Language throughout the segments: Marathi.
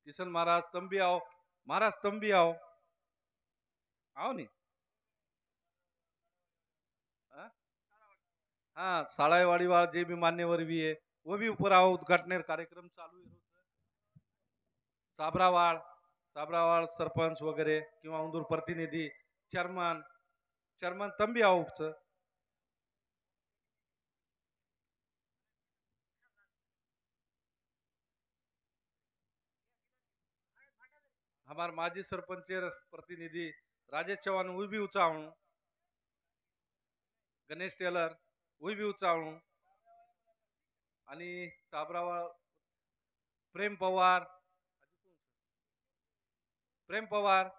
किशन महाराज तंबी आओ, महाराज तंबी आओ, आओ नहीं। हाँ साड़ाईवाड़ी वाला जे भी मान्यवर भी है वो भी ऊपर आओ, उद्घाटन कार्यक्रम चालू है। साबरावाड साबरावाड सरपंच वगैरे किंवा उंदूर प्रतिनिधी चेअरमन चेअरमन तंबी आओ हमार माजी सरपंच प्रतिनिधी राजेश चौहान वो भी उचावू, गणेश टेलर वो भी उचावू आणि साबरावाड प्रेम पवार, प्रेम पवार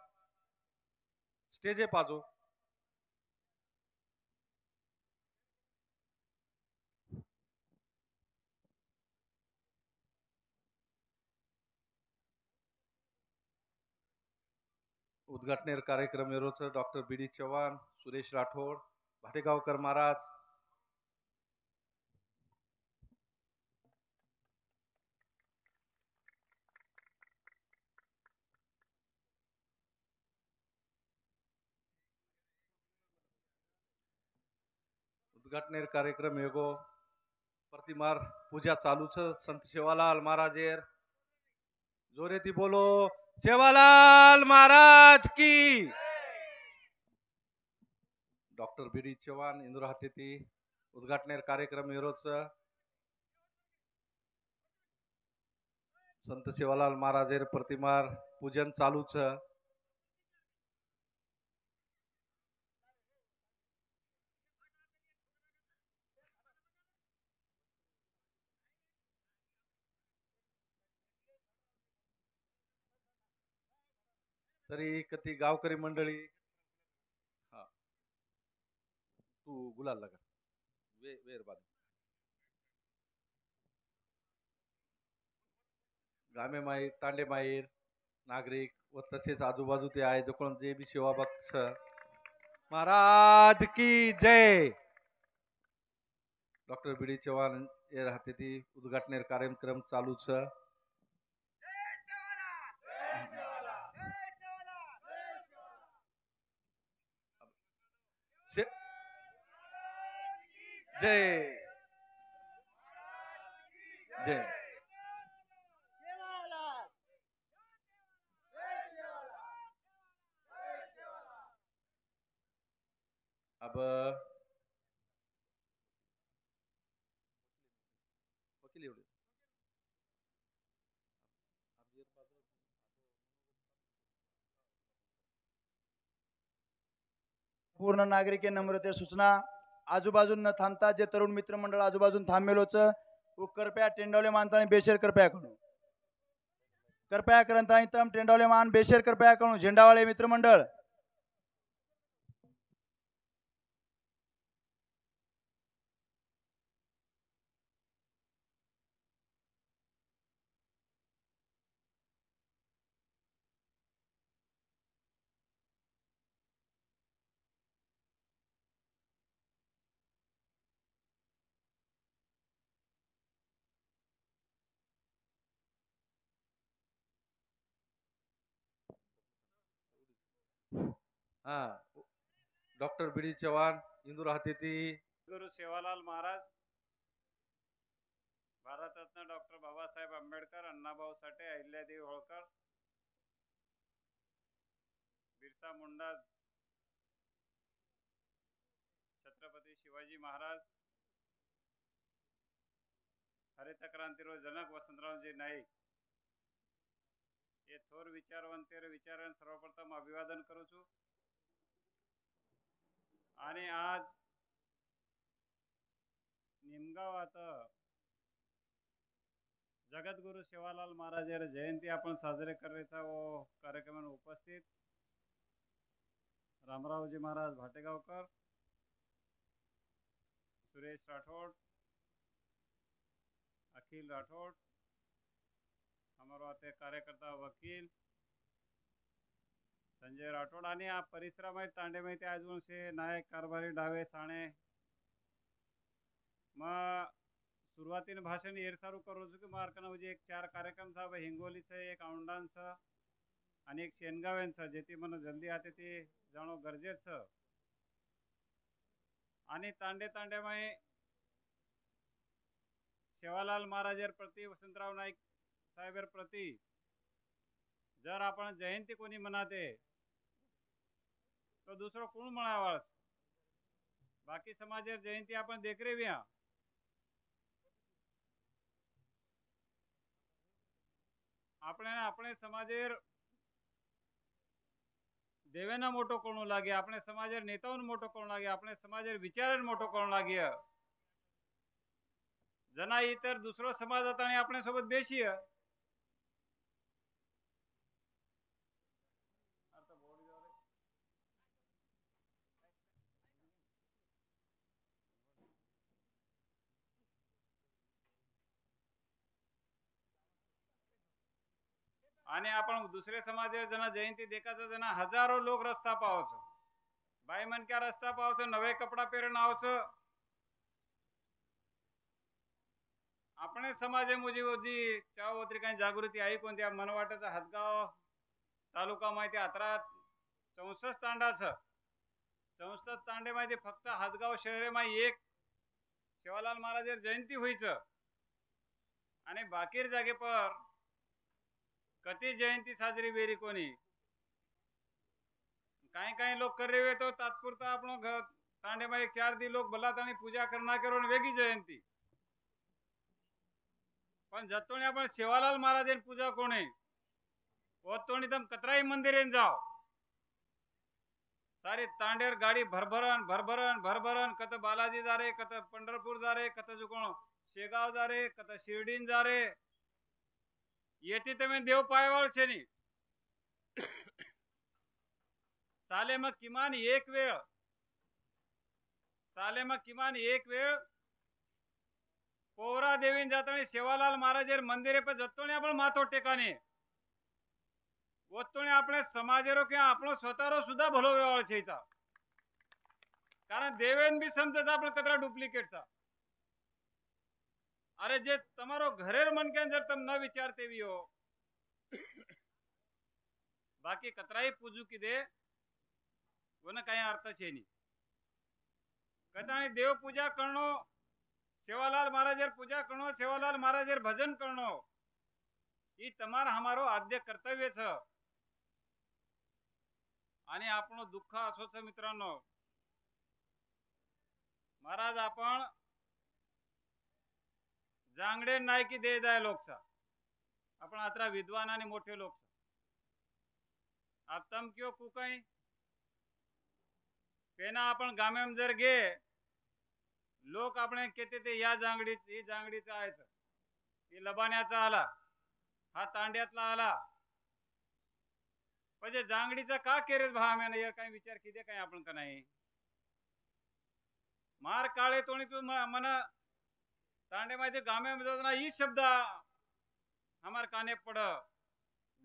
स्टेजे पाजो। उद्घाटनेर कार्यक्रम रोज डॉक्टर बी डी चव्हाण, सुरेश राठोड, भाटेगावकर महाराज। उद्घाटनेर कार्यक्रम हेगो प्रतिमार पूजा चालू छ संत सेवालाल महाराजेर जोरे थी बोलो सेवालाल महाराज की। डॉक्टर बी डी चव्हाण इंदूर हाती उद्घाटनेर कार्यक्रम हेरोज संत सेवालाल महाराजेर प्रतिमार पूजन चालू छ। तरी कती गावकरी मंडळी हा तू गुलाल लगा वेर बाद गामे माहीर तांडे माहीर नागरिक व तसेच आजूबाजू ते आहे जो कोण जे बी सेवा भक्त महाराज की जय। डॉक्टर बी डी चव्हाण एर हाती उद्घाटनेर कार्यक्रम चालू छ। जय जय। अब वकील एवढे पूर्ण नागरिक नम्रते सूचना आजूबाजून न थांबता जे तरुण मित्र मंडळ आजूबाजून थांबेलोच वो कृपया टेंडवले मानतानी बेशेर कृपया करू कृपया करंतानी तम टेंडवले मान बेशेर कृपया करू झेंडावाले मित्र मंडळ हाँ डॉक्टर बी डी चव्हाण इंदूर हाती गुरु सेवालाल महाराज, भारतरत्न डॉक्टर बाबासाहेब आंबेडकर, अण्णाभाऊ साठे, अहिल्यादेवी होळकर, बिरसा मुंडा, छत्रपती शिवाजी महाराज, हरित क्रांतीरो जनक वसंतरावजी नाईक ये थोर विचारवंतेर विचारान सर्वप्रथम अभिवादन करू छू। आणि आज निमगावात जगद्गुरु सेवालाल महाराज जयंती आपण साजरे करायचा व कार्यक्रम उपस्थित रामरावजी महाराज भाटेगावकर, सुरेश राठोड, अखिल राठोड, हमारे कार्यकर्ता वकील संजय राठोड आणि आ परिसरामध्ये तांडे माहिती आजून से नायक कारभारी डावे साणे मग सुरुवातीने भाषण हेरसारू करू की मार्कना म्हणजे एक 4 कार्यक्रम था हिंगोलीचं एक औंडांचं आणि एक शेनगाव्यांचं जे ती मला जल्दी आते ते जाणो गरजेचं आणि तांडे तांडे माई सेवालाल महाराजर प्रति वसंतराव नाईक साहेबर प्रति जर आपण जयंती कोणी मनाते तो दुसरं कोण म्हणावाळच बाकी समाजेर जयंती आपण देखरे व्या આપણે સમાજેર દેવેના મોટો કોણ લાગે આપણે સમાજેર નેતાઓને મોટો કોણ લાગે આપણે સમાજેર વિચારને મોટો કોણ લાગે जना इतर दुसरो समाज आता आणि आपल्या सोबत बेशी आणि आपण दुसरे समाजेर जना जयंती देखाचा जना हजारो लोक रस्ता पावच बाई मन क्या रस्ता पावच नवे कपडा पेरण आवच આપણે સમાજે मुजी होती चाव होती काही जागृती आई कोणत्या मनवाटाचा हदगाव तालुका माहिती 64 तांडाचं 64 तांडे माहिती फक्त हदगाव शहरे माही एक सेवालाल महाराज जयंती व्हायचं आणि बाकीर जागे पर कती जयंती साजरी बेरी कोणी काही काही लोक कर रहे तो तात्पुरता आपण तांडे में 4 दी लोक भला तानी पूजा करना करून वेगळी जयंती पण जतोणी आपण सेवालाल महाराज पूजा कोणे ओतोणी तम कतराई मंदिर जाओ सारी तांडेर गाडी भरभरन भरभरन भरभरन कत बालाजी जा रे कत पंढरपूर जा रे कत जो कोण शेगाव जा रे कत शिर्डीन जा रे येती तमे देव पायवाळ छे नी साले मग किमान एक वेळ पोवरा देवीन जातानी सेवालाल महाराजेर मंदिरे पे जतोणी आपण माथो टेकाने ओतोणी આપણે સમાજેરો કે આપણો સ્વતારો સુધા ભલો વ્યવહાર છે ઈचा कारण देवेन बी समजत आपण कतरा डुप्लिकेट चा अरे जे તમારો ઘરેર મન કે जर तम न विचारते भी हो बाकी कतराई पूजू की दे वना काही अर्थ छे नी कताणी देव पूजा करनो सेवालाल महाराजेर पूजा करनो सेवालाल महाराजेर भजन करनो ई तमार हमारो आद्य कर्तव्य छ आणि आपण दुःख असोच मित्रांनो महाराज आपण जांगडे नायकी दे जाय लोकचा आपण अत्रा विद्वान आणि मोठे लोक आप तम क्यों कुकाई पेना आपण गामेम जर गे लोक आपण केते ते या जांगडीचा आहे ती लबाण्याचा आला हा तांड्यातला आला म्हणजे जांगडीचा का केरेस भा आम्ही यार काही विचार किती काही आपण का नाही मार काळे तोणी तू मन तांडे माहिती गामे मध्ये ही शब्द हमार काने पड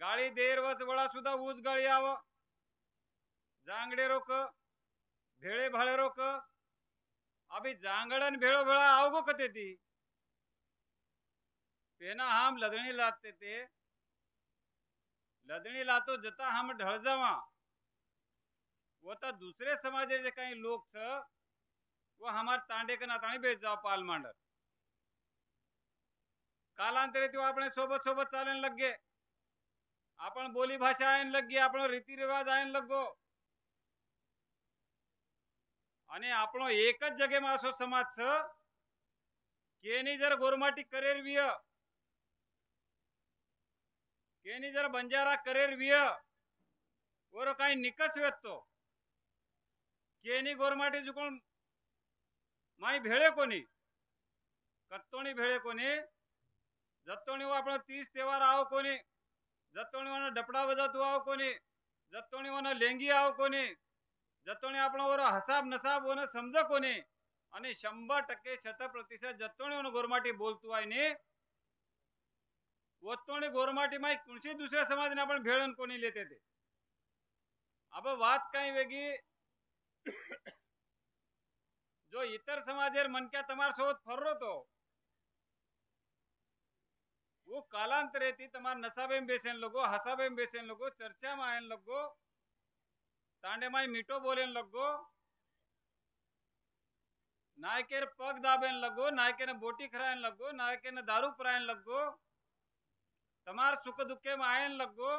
गाळी देर वच वळा सुद्धा ऊस गाळी आव जांगडे रोक भेळे भाळे रोक अभी जांगड़न भेड़ो भेड़ा आओगो कते थी पेना हम लदणी लाते थे लदणी लातो जता हम ढळ जावा वो ता दूसरे समाजे जे काही लोग छ वो हमार तांडे के नाताणी बेच जाओ पाल मांडर कालांतरे तो अपने सोबत सोबत चालन लग गए आपण बोली भाषा आयन लग गई आपण रीति रिवाज आयन लगो आणि आपण एकच जगे में असो समाज छ केनी जर गोरमाटी करेर विय केनी जर बंजारा करेर विय और काही निकस वेतो केनी गोरमाटी जुकोण माई भेळे कोणी कत्तोणी भेळे कोणी जत्तोणी वो आपण 30 त्योहार आओ कोणी जत्तोणी वन डपडा बजातू आओ कोणी जत्तोणी वन लेंगी आओ कोणी जतोणी आपण वर हसाब नसाब वन समज कोणी आणि 100% 100% जतोणी वन गोरमाटी बोलतो आहे ने वतोणी गोरमाटी माई कुणशी दुसऱ्या समाजने आपण भेळन कोणी लेते ते अब बात काही वेगळी जो इतर समाजेर मनक्या तमार सोबत फररो तो कालांतरे थी तमार नसाबेम बेसेन लगो, हसाबेम बेसेन लगो, चर्चा में आयन लगो, तांडे माई मीठो बोलेन लगो, नायकेर पग दाबेन लगो, नायके ने बोटी खरायन लगो, नायके ने दारू परायन लगो, तमार सुख दुखे में आयन लगो,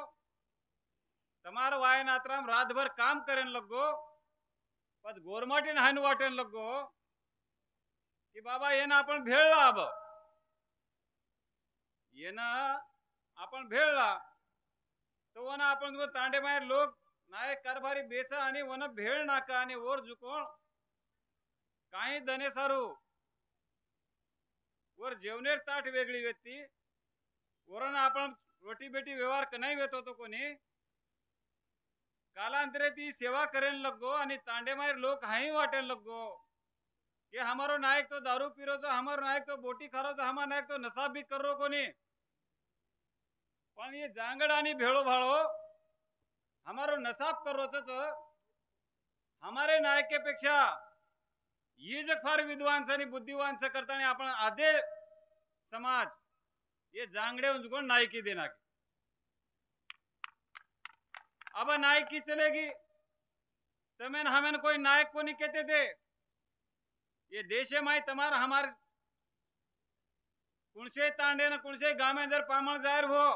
तमार वायन आत्राम रात भर काम करेन लगो, पद गोरमाटीन हाइन वाटेन लगो कि बाबा येना आपण भेळला अब येना आपण भेळला तो वना आपण जो तांडे मायर लोक नाय कारभारी बेसा आणि वन भेळ नाका आणि वर जुकोण काही दने सारू वर जेवणेर ताट वेगळी व्यक्ती वरण आपण रोटी बेटी व्यवहार नाही वेत होतो कोणी कालांतरे ती सेवा करेन लगो आणि तांडे मायर लोक हाई वाटेन लगो कि हमारो नायक तो दारू पीरो छो, हमारो नायक तो बोटी खारो छो, हमारो नायक तो नशा भी करो कोनी पण ये जांगड़ आणि भेळो भाळो हमारो नसाब करो छो तो हमारे नायके पेक्षा ये जग फार विद्वान आणि बुद्धिवान से करता आणि आपण आधे समाज ये जांगड़े उनको नायकी देना की अब नायकी चलेगी तमें हमें कोई नायक को नहीं कहते थे ये देशे माई तमार हमार कुणसे तांडे न कुणसे गाँव में जर पामण जाहिर हो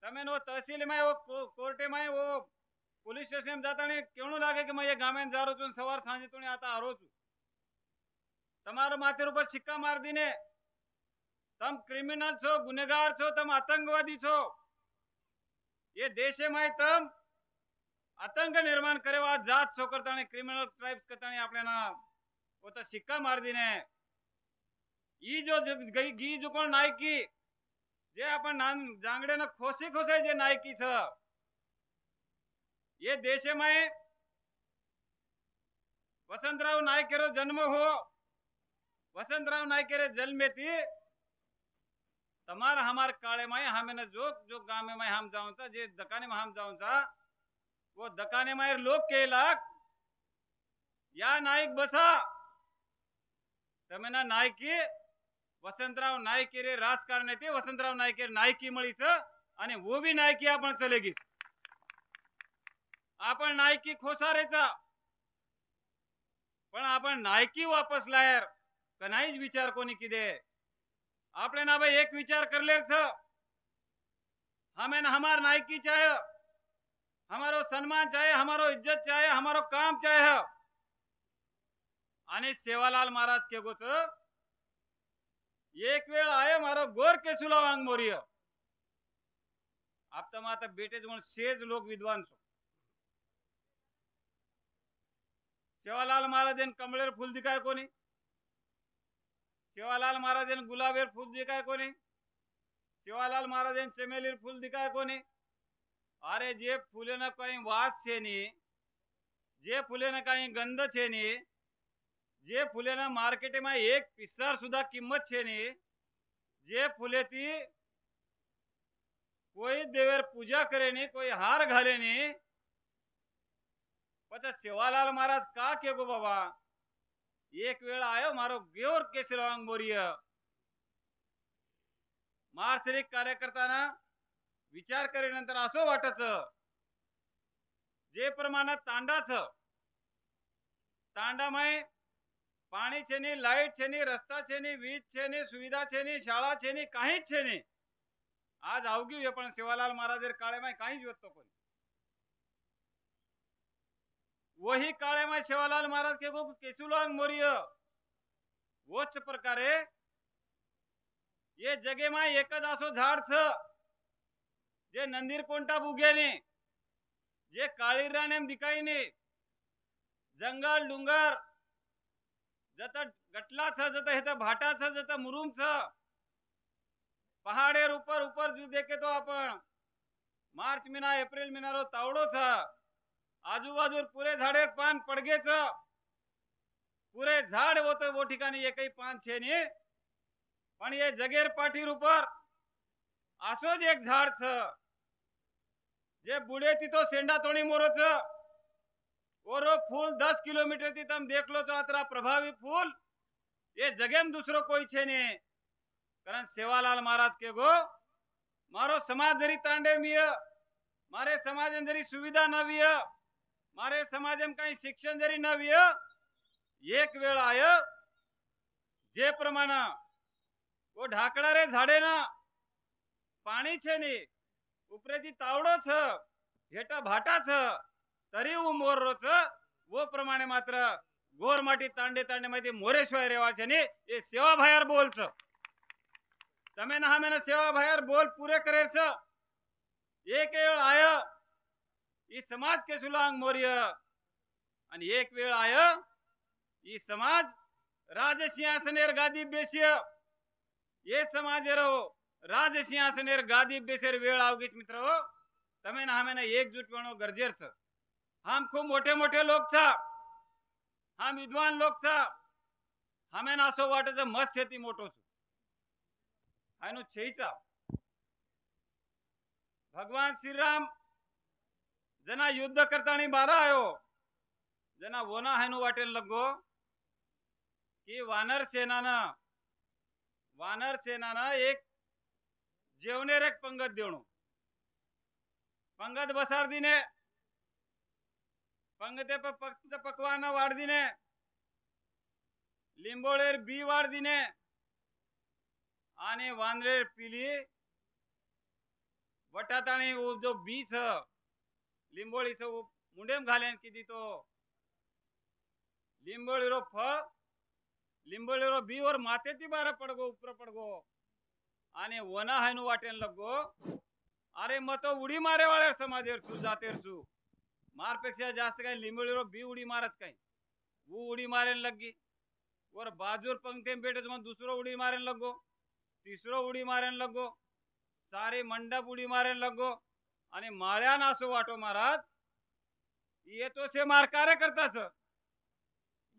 तमें वो तहसील में वो कोर्टे में वो पुलिस स्टेशन में जाता नहीं क्यों लागे कि मैं ये गाँव में जा रहा हूँ सवार सांजे तो नहीं आता आ रहा हूँ तमारो माथे ऊपर सिक्का मार दीने तम क्रिमिनल छो गुनेगार छो तम आतंकवादी छो ये देशे में तम आतंक निर्माण करे वा जात छो करता नहीं क्रिमिनल ट्राइब्स करता नहीं आपने ना वो तो सिक्का मार दीने ई जो गी जो कोण नायकी जे आपण जांगडे न खोसे खोसे जे नायकी छ ये देशे में वसंतराव नायकेरो जन्म हो वसंतराव नायकेरे जन्मे थी तमार हमार काले में हमें न जो गाँव में हम जाऊं सा जे दकाने में हम जाऊं सा वो दकाने में लोग के लाख या नायक बसा तमेना नायकी वसंतराव नायके रे राजकारण ते वसंतराव नायके नायकी मळी छ आणि वो भी नायकी आपण चलेगी आपण नायकी खोसारेचा पण आपण नायकी वापस लायर कनाईच विचार कोणी किदे आपने ना भाई एक विचार कर ले छ हमें हमार नायकी चाहे हमारो सम्मान चाहे हमारो इज्जत चाहे हमारो काम चाहे आणि सेवालाल महाराज के गोच एक वेळ आये मारो गोर के सुलावांग मोरिय आप तो माता बेटे जो सेज लोग विद्वान छो सेवालाल महाराज कमलेर फूल दिखाए कोनी सेवालाल महाराज गुलाबेर फूल दिखाए कोनी सेवालाल महाराज चमेलीर फूल दिखाए कोनी अरे जे फूले न कहीं वास छे नी जे फूले न कहीं गंध छे नी जे फूले न मार्केट में एक पिस्सार सुधा किंमत छे नी जे फूले थी कोई देवेर पूजा करे नी कोई हार घाले नी पता सेवालाल महाराज का के गो बाबा एक वेळ आयो मारो गेवर केसरवांग मोरिय मार्सरिक कार्यकर्ता ना विचार करे नंतर असो वाटच जे प्रमाणात तांडा छ तांडा में पाणी छे नी लाइट छे नी रस्ता छे नी वीज छे नी सुविधा छे नी शाळा छे नी काहीच छे नी आज आवग्यू पण सेवालाल महाराज काळे में काहीच होत कोणी वही काळे में सेवालाल महाराज के गो केसुलांग मोरिय वोच प्रकारे ये जगे में एकच असो झाड छ जे नंदीर कोणता बुगे नी जे काळीरा नेम दिखाई नी जंगल डुंगर जता गटला छ जता हेता भाटा छ जता मुरुम छ पहाड़ेर ऊपर ऊपर जो देखे तो अपन मार्च महीना एप्रिल महीना रो तावड़ो छ आजूबाजू पूरे झाड़ेर पान पड़गे छ पूरे झाड़ वो तो वो ठिकाणी एकही पान छे नी पण ये जगेर पाठीर ऊपर आसोज एक झाड़ छ जे बुढ़े थी तो सेंडा तोड़ी मोरो छ ओरो फूल 10 किलोमीटर थी तम देख लो तो अतरा प्रभावी फूल ये जगह में दूसरो कोई छे ने कारण सेवालाल महाराज के गो मारो समाज जरी तांडे मिय मारे समाज जरी सुविधा न विय मारे समाज में कहीं शिक्षण जरी न विय एक वेळ आय जे प्रमाण वो ढाकड़ा रे झाड़े ना पाणी छे नी उपरेથી તાવડો छ हेटा भाटा छ तरी હું મોરરો छ वो प्रमाणे मात्र गोरमाटी तांडे तांडे माहिती मोरेश्वर रेवा छे नी ए सेवा भायर बोल छ તમે ના હમે સેવા ભાयर बोल पूरे करे छ एक वेळ आय ई समाज के सुलांग मोर्य आणि एक वेळ आय ई समाज राज सिंहासनेर गादी बेसिय ये समाज रो राज सिंहासनेर गादी बेसेर वेळ आवगीच मित्र हो तमे ना हमें एकजूट वणो गरजेर छ हम खूब मोठे मोठे लोग छ हम विद्वान लोग छ हमें असो वाटे तो मत शेती मोटो छु आयनो छेईचा भगवान श्री राम जना युद्ध करतानी बारा आयो जना वोना हायनो वाटेन लगो कि वानर सेनानं एक जेवणेर एक पंगत देवणो पंगत बसार दिने पंगते पकवान वाढ दिने लिंबोळेर बी वाढ दिने आणि वांद्रेर पिली वटाताणी जो बी छ लिंबोळी छ मुंडेम घालेन किती तो लिंबोळीरो फळ लिंबोळीरो बी और माते ती बारा पडगो उपर पडगो आणि वना हायनु वाटेन लगो अरे मतो उडी मारे वाळे समाजेर तू जातेर तू मारपेक्षा जास्त काय लिंबोळीरो बी उडी मारच काय वो उडी मारेन लगी और बाजूर पंक्ति में बैठे तो दूसरो उड़ी मारन लगो तीसरो उड़ी मारन लगो सारे मंडप उड़ी मारन लगो आणि माळ्या नासो वाटो महाराज ये तो से मार कार्य करता छ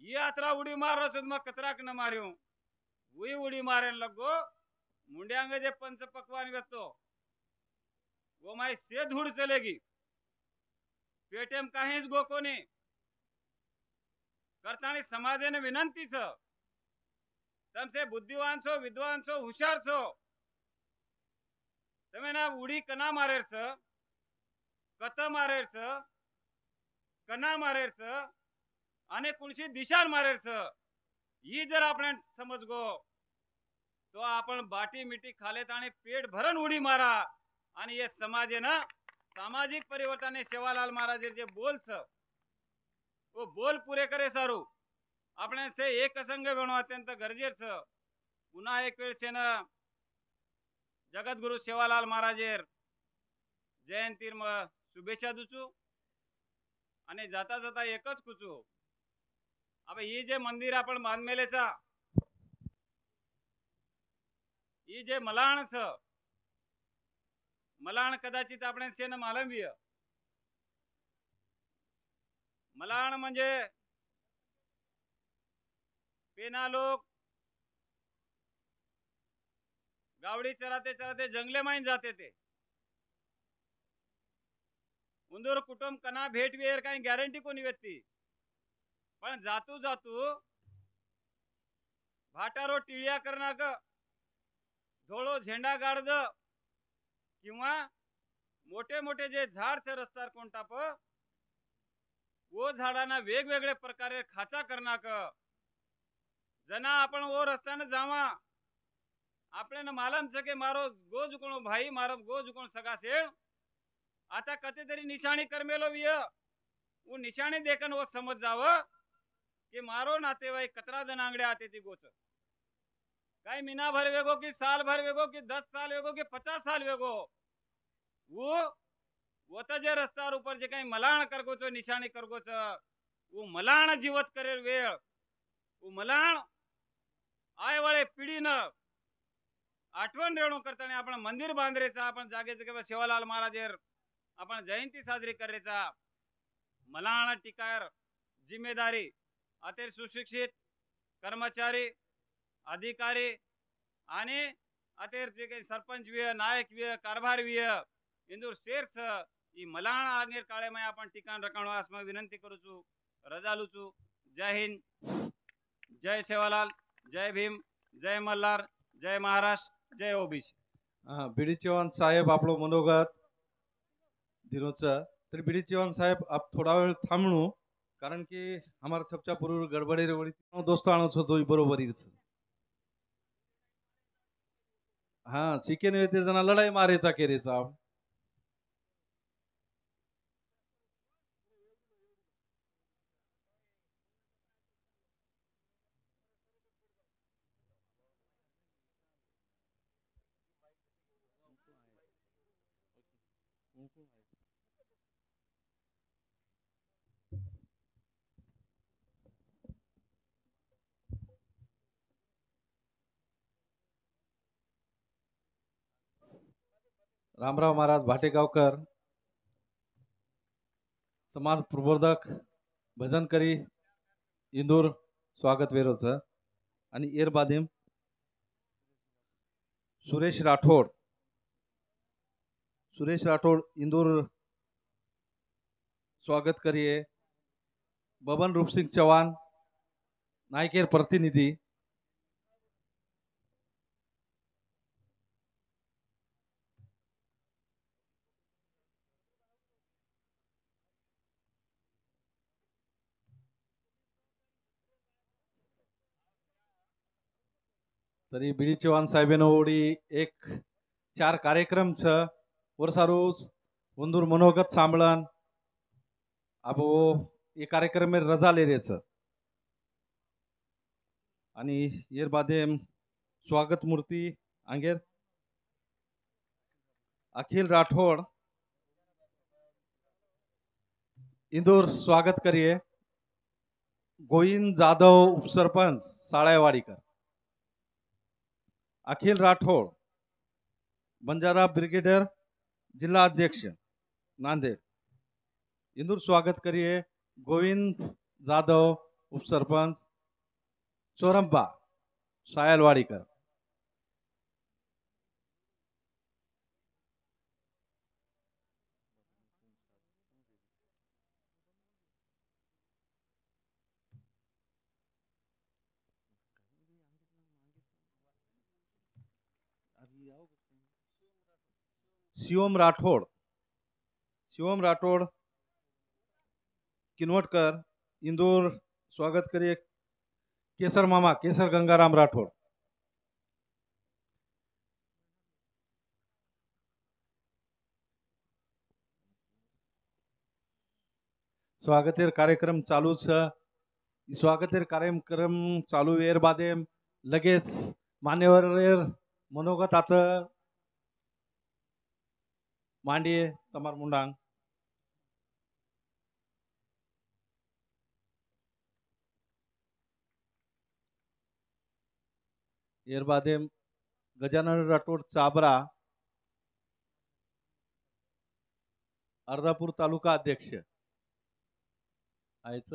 ये यात्रा उड़ी मार रहा मग कतराक न मार्यो वही उड़ी मारन लगो मुंड्यांग जे पंच पकवान व्यतो वो माई से धूड़ चलेगी पेटेम काहीच गोको ने करतानी समाजे ने विनंती छ तमसे बुद्धिवान छो विद्वान छो हुशार छो तमे ना उड़ी कना मारेर छ कत मारेर छ कना मारेर छ आणि कुणशी दिशान मारेर छ ही जर आपण समज गो तो आपण बाटी मिठी खालेत आणि पेट भरण उडी मारा आणि ये समाजे ना सामाजिक परिवर्तन सेवालाल महाराज जे बोल छ वो बोल पूरे करे सारू આપણે છે એક સંગ વેણો અત્યંત ગરજેર છે પુના એક વેળ છે ને જગતગુરુ સેવાલાલ મહારાજેર જયંતીર શુભેચ્છા દુચું અને જાતા જાતા એક જ કૂચું હવે એ જે મંદિર आपण બાંધમેલે છે એ જે મલાણ છે મલાણ કદાचित આપણે છે ને માલવીય मलाण म्हणजे पेना लोग गावड़ी चराते चराते जंगले में जाते थे उंदूर कुटुंब कना भेट वेर काही गॅरंटी कोणी व्यक्ती पण जातू जातू भाटारो टिळ्या करना क धोळो झेंडा गाडद किंवा मोठे मोठे जे झाड छ रस्त्यावर कोण टाप वो झाडांना वेगवेगळे प्रकारे खाचा करना क जना आपण वो रस्त्याने जावा आपल्यान मालम छ के मारो गो जुकोणो भाई मारो गो जुकोण सगा सेळ आता कते तरी निशाणी करमेलो विय वो निशाणी देखन वो समज जाव कि मारो नातेवाईक कतरा जण आंगडे आते ती गोच काय महीना भर वेगो कि साल भर वेगो कि 10 साल वेगो कि 50 साल वेगो वो तो जे रस्त्यावर ऊपर जे काही मलाण करगो छो निशाणी करगो छ वो मलाण जीवत करेल वेळ वो मलाण आय वाळे पिढीन आठवण रेवणो करताना आपण मंदिर बांधरेचा आपण जागेचे किंवा सेवालाल महाराजेर आपण जयंती साजरी करायचा मलाण टिकार जिम्मेदारी अतेर सुशिक्षित कर्मचारी अधिकारी आणि अतेर जे काही सरपंच विय नायक विय कारभार विय इंदूर शेर छ ई मलाण आगेर काळे में आपण ठिकाण रखाणो आसमा विनंती करू छु रजा लू छु जय हिंद जय सेवालाल जय भीम जय मल्हार जय महाराष्ट्र जय ओबीसी. बीडी चव्हाण साहेब आपलं मनोगत दिनोचं तर बीडी चव्हाण साहेब आप थोडा वेळ थांबणू कारण की हमारा छपचा पूर्व गडबडी रेवडी दोस्त आणत होतो बरोबरीच हा सिके ने ते जना लढाई मारेचा केरेचा रामराव महाराज भाटेगावकर समाज प्रबोधक भजन करी इंदूर स्वागत वेरोच आणि एरबादिम सुरेश राठोड इंदूर स्वागत करिए बबन रूप सिंह चौहान नायकेर प्रतिनिधी तरी बीडी चव्हाण साहेबांनो ओडी एक 4 कार्यक्रम छ वर्षा रोज वंदूर मनोगत सांभळन आपो ये कार्यक्रम में रजा ले रेच आणि येर बादे स्वागत मूर्ती आंगेर अखिल राठोड इंदूर स्वागत करिए गोविंद जाधव उपसरपंच साळायवाडीकर अखिल राठोड बंजारा ब्रिगेडियर जिल्हा अध्यक्ष नांदेड इंदूर स्वागत करिए गोविंद जाधव उपसरपंच चोरंबा सायलवाडीकर शिवम राठोड किनवटकर इंदूर स्वागत करिए केसर गंगाराम राठोड स्वागतेर कार्यक्रम चालू स्वागतेर कार्यक्रम चालू वेर बादे लगेच मान्यवर मनोगत आता मांडिये तमार मुंडांग एर बादे गजानन राठोड चाबरा अर्धापूर तालुका अध्यक्ष आयच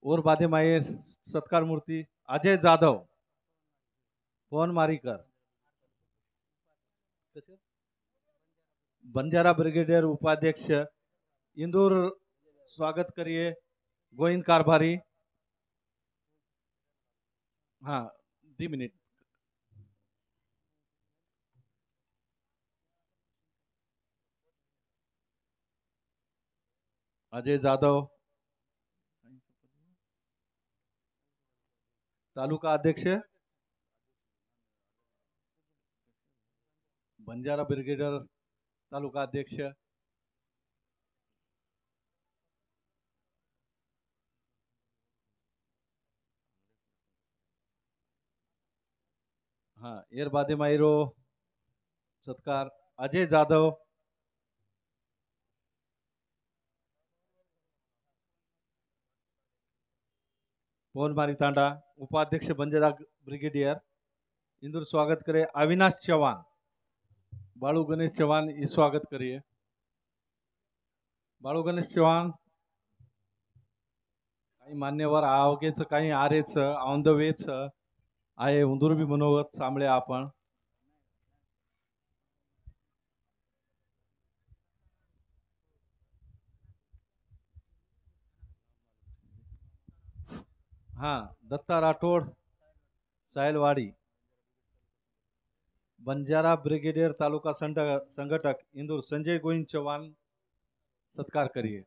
और बादे मायर सत्कार मूर्ती अजय जाधव पवन मारीकर बंजारा ब्रिगेडियर उपाध्यक्ष इंदूर स्वागत करिए गोविंद कारभारी हाँ 2 मिनिट अजय जाधव तालुका अध्यक्ष बंजारा ब्रिगेडियर तालुका अध्यक्ष हाँ एर बादे मायरो सत्कार अजय जाधव पवनमारी तांडा उपाध्यक्ष बंजारा ब्रिगेडियर इंदूर स्वागत करे अविनाश चौहान बाळू गणेश चौहान ये स्वागत करिए बाळू गणेश चौहान काही मान्यवर आवगेच काही आरेच ऑन द वेच आहे उंदूर भी मनोगत सांभळे आपण हाँ दत्ता राठोड सायलवाड़ी बंजारा ब्रिगेडियर तालुका संघटक इंदूर संजय गोविंद चौहान सत्कार करिए।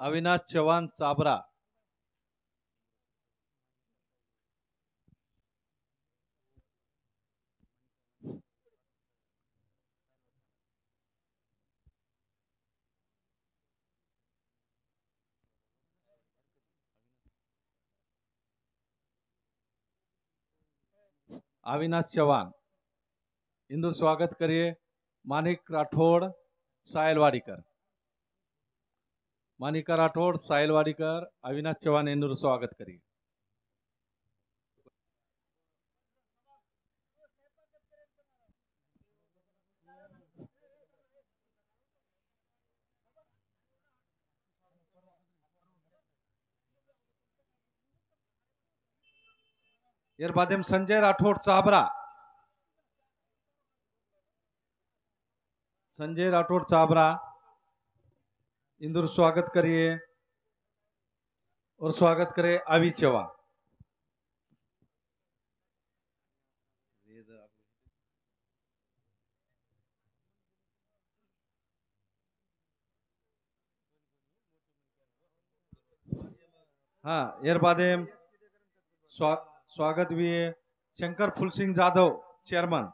अविनाश चौहान चाबरा, अविनाश चौहान इंदूर स्वागत करिए। मानिक राठौड़ सायलवाड़ीकर, मानिका राठौड़ सायलवाड़ीकर, अविनाश चौहान इंदूर स्वागत करिए। इरबादेम संजय राठौड़ चाबरा, संजय राठौड़ चाबरा इंदूर स्वागत करिए और स्वागत करे आवी चौहान। हाँ, इरबादेम स्वागत भी है शंकर फूल सिंह जाधव चेयरमैन,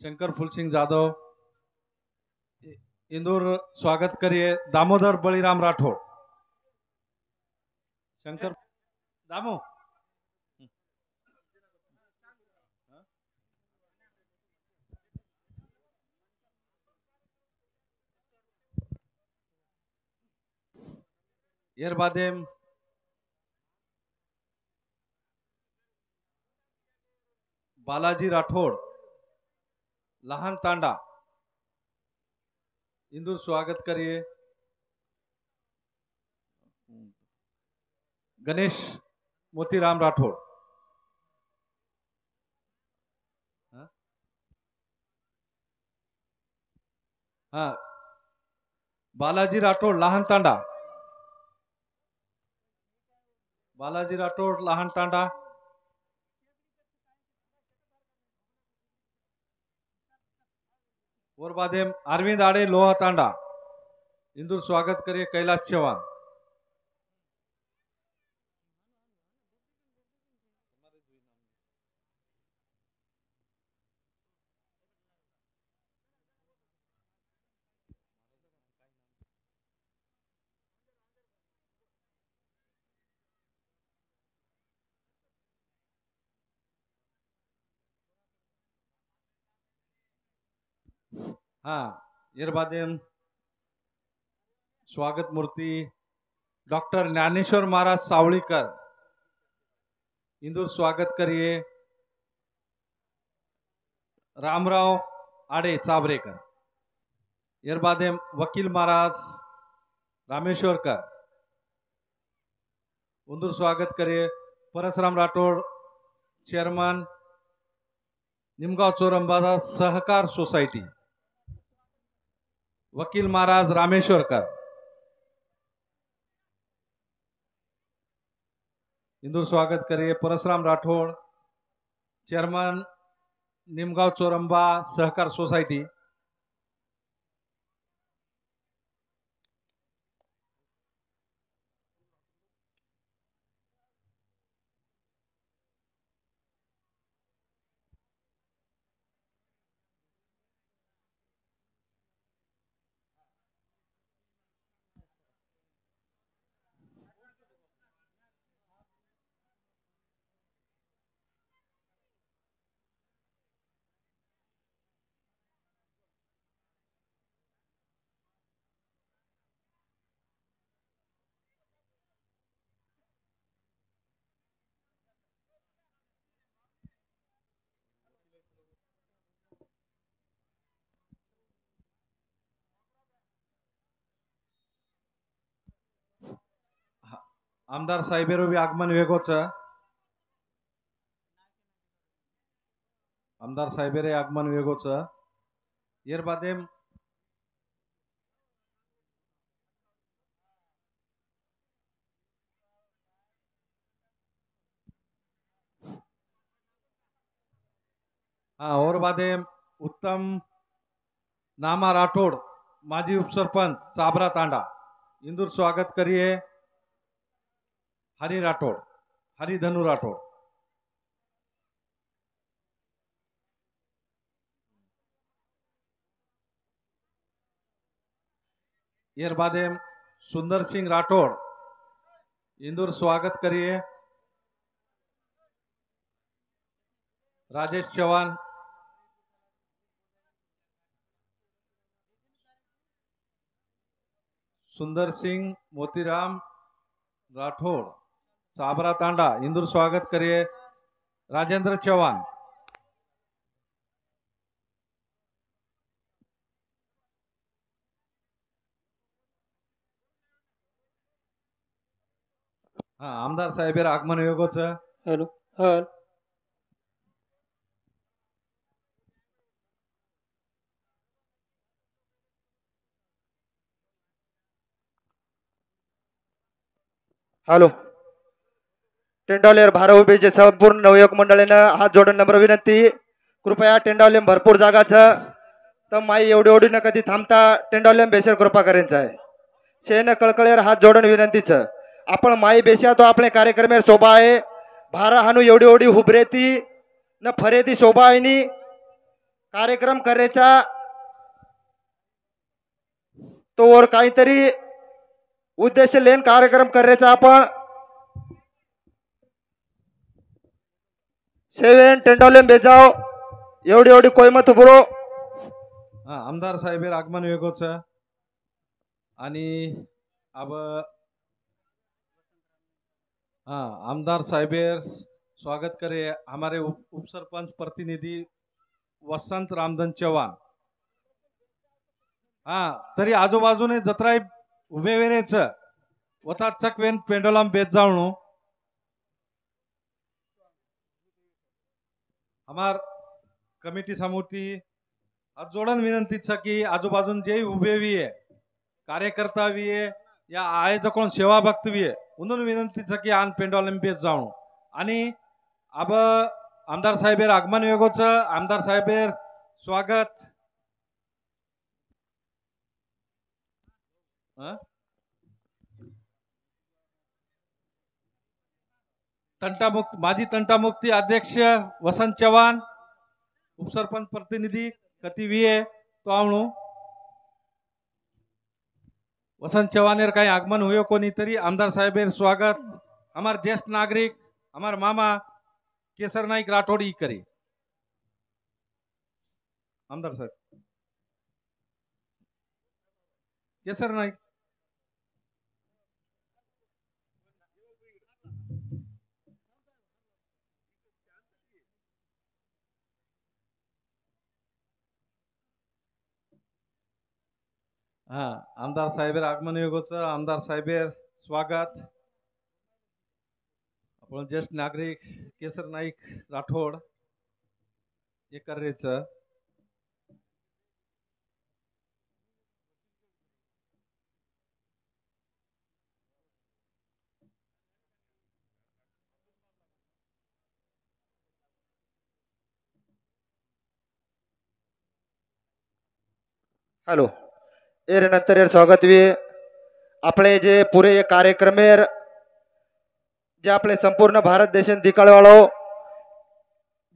शंकर फूल सिंह जाधव इंदूर स्वागत करिए। दामोदर बलिराम राठौड़, शंकर दामो इरबादेम बालाजी राठौड़ लहान तांडा इंदूर स्वागत करिए। गणेश मोतीराम राठौड़, हाँ बालाजी राठौड़ लहान तांडा, बालाजी राठौड़ लहान तांडा, और बादेम अरविंद आड़े लोहा तांडा इंदूर स्वागत करिए। कैलाश चौहान, हाँ इरबादेम स्वागत मूर्ति डॉक्टर ज्ञानेश्वर महाराज सावळीकर इंदूर स्वागत करिए। रामराव आडे चाबरेकर, इरबादेम वकील महाराज रामेश्वरकर इंदूर स्वागत करिए। परसराम राठौड़ चेयरमैन निमगांव चोरंबाजा सहकार सोसाइटी, वकील महाराज रामेश्वरकर इंदूर स्वागत करिए। परसराम राठौड़ चेयरमैन निमगांव चोरंबा सहकार सोसाइटी, आमदार साहेबेरो भी आगमन वेगोच आमदार साहेबेरे आगमन वेगोच एर बादे हाँ और बादे उत्तम नामा राठोड माजी उपसरपंच साबरा तांडा इंदूर स्वागत करिए हरी राठोड हरी धनु राठोड एर बादे सुंदर सिंह राठोड इंदूर स्वागत करिए राजेश चौहान सुंदर सिंह मोतीराम राठौड़ साबरा तांडा इंदूर स्वागत करिए राजेंद्र चौहान हाँ आमदार साहेबेर आगमन योगोच हॅलो हॅलो हॅलो टेंडावलेर भारा उभेचे संपूर्ण नवयुवक मंडळीनं हात जोडून नम्र विनंती कृपया टेंडावलेम भरपूर जागाचं तर माई एवढी एवढी न कधी थांबता टेंडावलेम बेसर कृपा करायचं आहे शेन कळकळेर हात जोडून विनंतीचं आपण माई बेसिया तो आपले कार्यक्रमेर शोभा आहे भारा हानू एवढी एवढी हुबरेती न फरेती शोभा आहे कार्यक्रम करायचा तो और काहीतरी उद्देश लेन कार्यक्रम करायचा आपण सेवन टेंडोलेम बेजाव एवढी एवढी कोयमत उभरो हाँ आमदार साहेबेर आगमन वेगोच आणि अब हाँ आमदार साहेबेर स्वागत करे हमारे उपसरपंच प्रतिनिधि वसंत रामधन चौहान हाँ तरी आजूबाजूने जत्रा उभे वेरेच वता चक वेन पेंडोलाम बेच जावणू हमार कमिटी समूर्ती आज जोड़न विनंती की आजूबाजून जे उभे भी है कार्यकर्ता भी है या आयोजकों सेवा भक्त भी है उन्होंने विनंती की आन पेंडोलम बेच जाऊं आणि अब आमदार साहेबेर आगमन वेगोच आमदार साहेबेर स्वागत तंटामुक्त माजी तंटामुक्ती अध्यक्ष वसंत चौहान उपसरपंच प्रतिनिधि कति भी है तो आवणू वसंत चौहानेर काही आगमन हुयो कोणी तरी आमदार साहेबेर स्वागत हमार ज्येष्ठ नागरिक हमार मामा केसर नाईक राठोडी करी आमदार साहेब केसर नाईक हाँ आमदार साहेबेर आगमन योगोच आमदार साहेबेर स्वागत आपण ज्येष्ठ नागरिक केसर नाईक राठोड हे करायचं हॅलो एर नंतर एर स्वागत वी आपले जे पुरे कार्यक्रमेर जे आपले संपूर्ण भारत देशात दिकाळवाळो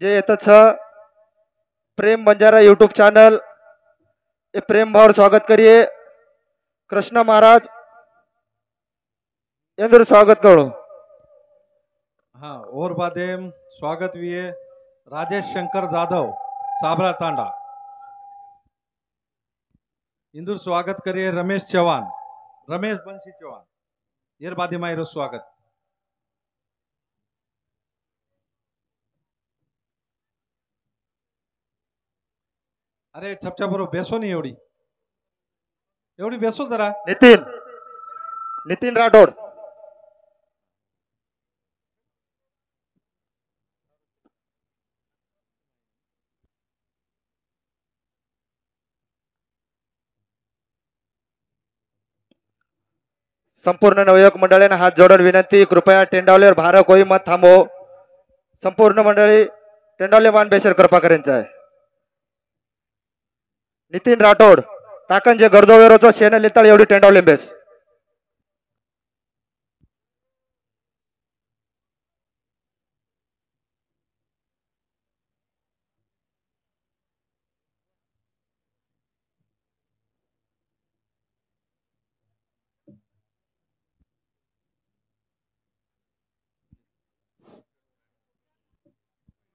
जे येतच प्रेम बंजारा यूट्यूब चॅनल ए प्रेम भाव स्वागत करिए कृष्ण महाराज इंदूर स्वागत करो हाँ और बादे स्वागत भी है राजेश शंकर जाधव साबरा तांडा इंदूर स्वागत करिए रमेश चौहान रमेश बंशी चौहान येर बादी मायरो स्वागत अरे छपचा बरोबर बेसो नहीं एवढी एवढी बेसो जरा नितीन नितीन राठोड संपूर्ण नवयुवक मंडळींना हात जोडून विनंती, कृपया टेंडावलेवर भार कोई मत थांबो. संपूर्ण मंडळी टेंडावले मान बेसर कृपा करेंचा आहे. नितीन राठोड टाकंजे गर्दोवेरोचा शेण लिताळ एवढी टेंडावले बेस.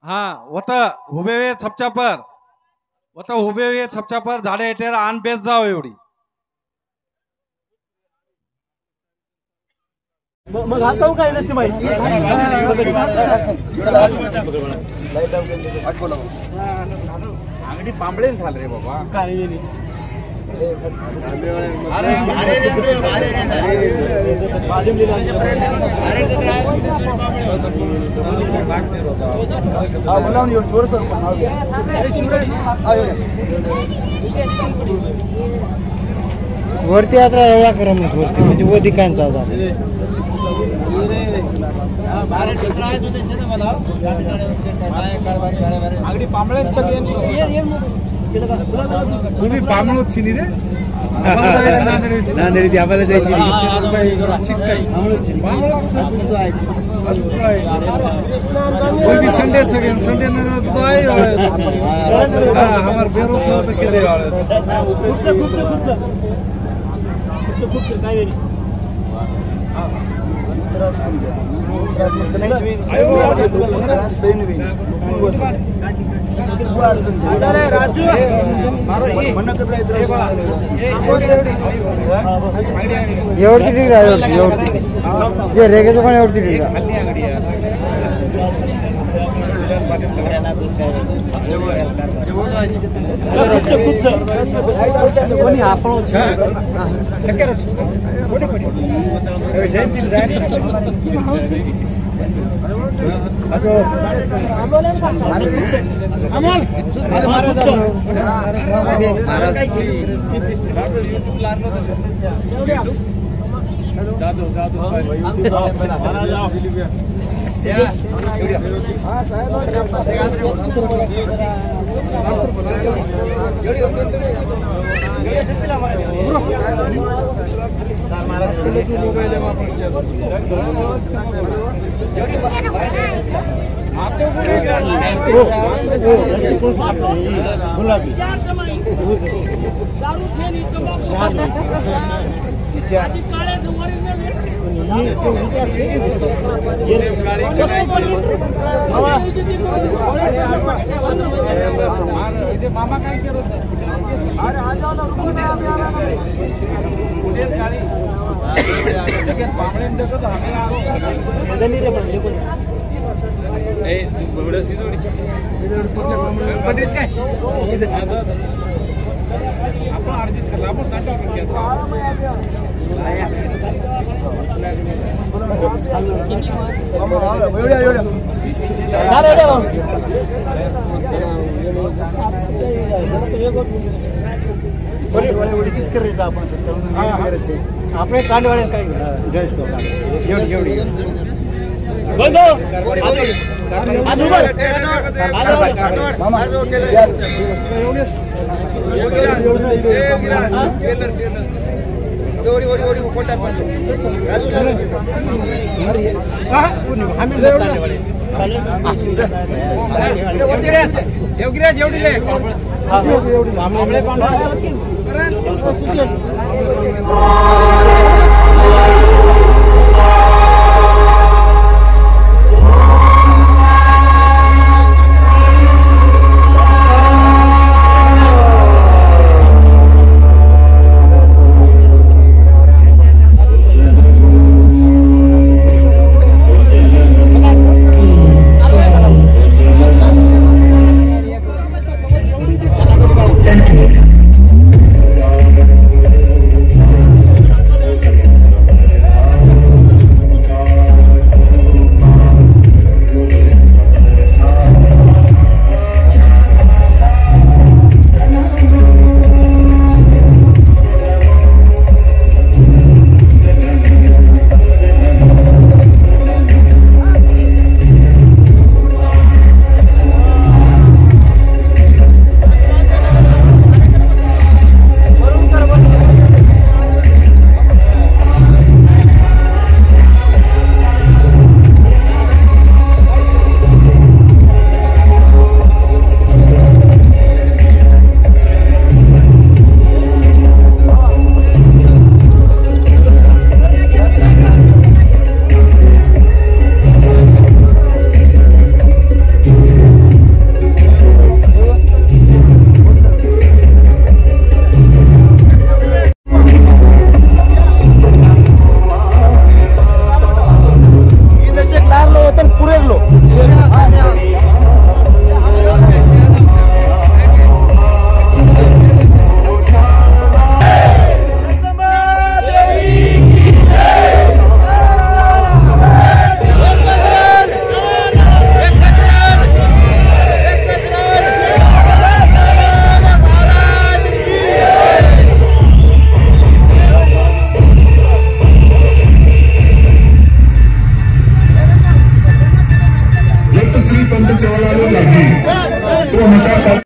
हा वता उभे वे छपचापर वता उभे वे छपचापर झाडे एटेर आन बेस जाव एवढी. मग आता काय नसते माहिती अंगडी पांबळे झाले रे बाबा. काय वरती यात्रा एवढा क्रम वरती म्हणजे वधिकांचा अंगडी पांबळे तुम्ही पामळूत चिनी रे नांदेडी ती आम्हाला जायची संडे संडे हमार बेरो एवढी जे रेगे दुकान एवढी मामा काय करत आपण अर्जित करला आपण આપણે કાંડવાળે કઈ जेवढी